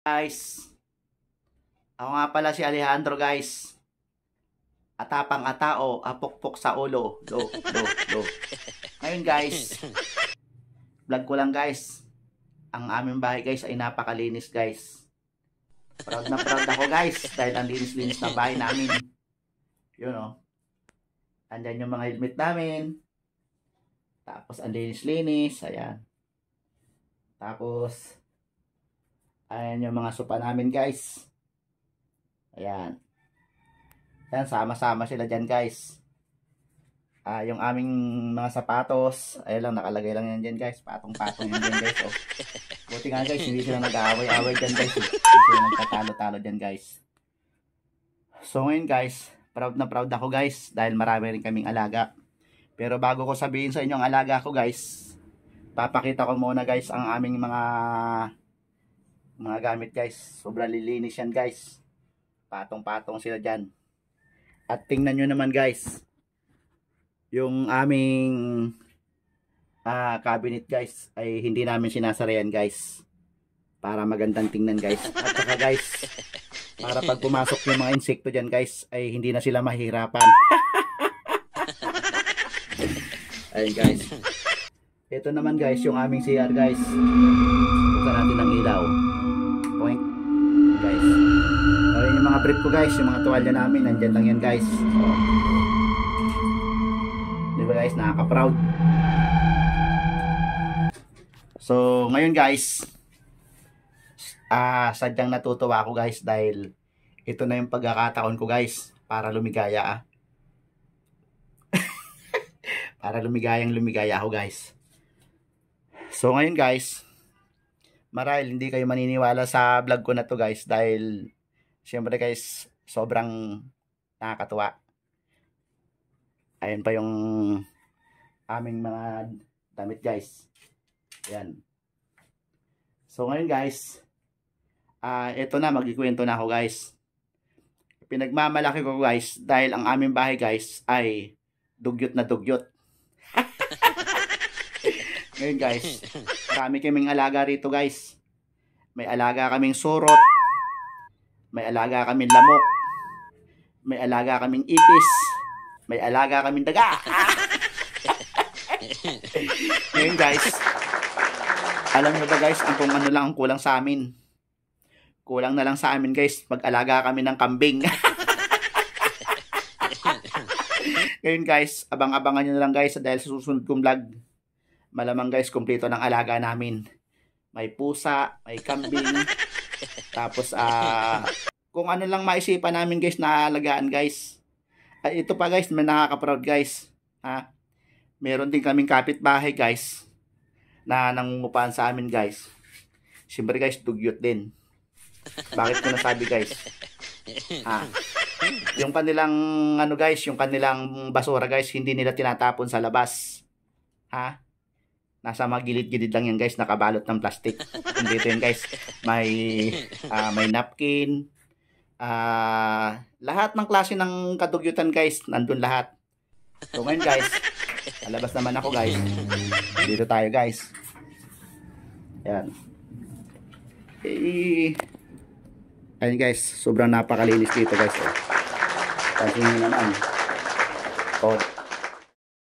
Guys, ako nga pala si Alejandro guys. Atapang atao, apokpok sa ulo. Do. Ngayon guys, vlog ko lang guys. Ang aming bahay guys ay napakalinis guys. Proud na proud ako guys dahil ang linis-linis ng bahay namin. Yun o. Andyan yung mga helmet namin. Tapos ang linis-linis. Ayan. Tapos ayan yung mga sopa namin guys. Ayan. Ayan, sama-sama sila dyan guys. Yung aming mga sapatos, ayan lang, nakalagay lang yan dyan guys. Patong-patong yan dyan guys. Oh. Buti nga guys, hindi sila nag-aaway-aaway dyan guys. Hindi sila nagtatalo-talo dyan guys. So ngayon guys, proud na proud ako guys. Dahil marami rin kaming alaga. Pero bago ko sabihin sa inyo ang alaga ko guys, papakita ko muna guys ang aming mga gamit guys. Sobrang lilinis yan guys. Patong-patong sila dyan. At tingnan nyo naman guys, yung aming cabinet guys ay hindi namin sinasarayan guys. Para magandang tingnan guys. At saka guys, para pag pumasok yung mga insekto dyan guys, ay hindi na sila mahihirapan. Ayun guys. Ito naman guys, yung aming CR guys. Buksan natin ang ilaw. Point. Guys. Ayun yung mga brief ko guys, yung mga tuwalya namin, nandyan lang yan guys. Oh. Diba guys, nakaka-proud. So, ngayon guys, sadyang natutuwa ako guys dahil ito na yung pagkakataon ko guys para lumigaya para lumigaya ako guys. So, ngayon guys, marahil hindi kayo maniniwala sa vlog ko na to guys dahil syempre guys, sobrang nakakatuwa. Ayan pa yung aming mga damit guys. Ayan. So ngayon guys, ito na, magkikwento na ako guys. Pinagmamalaki ko guys dahil ang aming bahay guys ay dugyot na dugyot. Ngayon guys, marami kaming alaga rito guys. May alaga kaming surot, may alaga kaming lamok, may alaga kaming ipis, may alaga kaming daga. Ngayon guys, alam nyo ba guys, kung ano lang ang kulang sa amin? Kulang na lang sa amin guys, mag-alaga kami ng kambing. Ngayon guys, abang-abangan nyo na lang guys dahil sa susunod kong vlog. Malamang guys, kumpleto ng alaga namin. May pusa, may kambing. Tapos kung ano lang maisipan namin guys na alagaan guys. Ito pa guys, may nakaka-proud guys. Meron din kaming kapitbahay guys na nangungupahan sa amin guys. Siyempre guys, dugyot din. Bakit ko nasabi guys? Yung kanilang ano guys, yung kanilang basura guys, hindi nila tinatapon sa labas. Nasa mga gilid-gilid lang yan guys, nakabalot ng plastic. Dito yan guys, may napkin, lahat ng klase ng kadugyutan guys, nandun lahat. So ngayon guys, alabas naman ako guys. Dito tayo guys. Ayan. Ayan guys, sobrang napakalinis dito guys. Pansin nyo naman.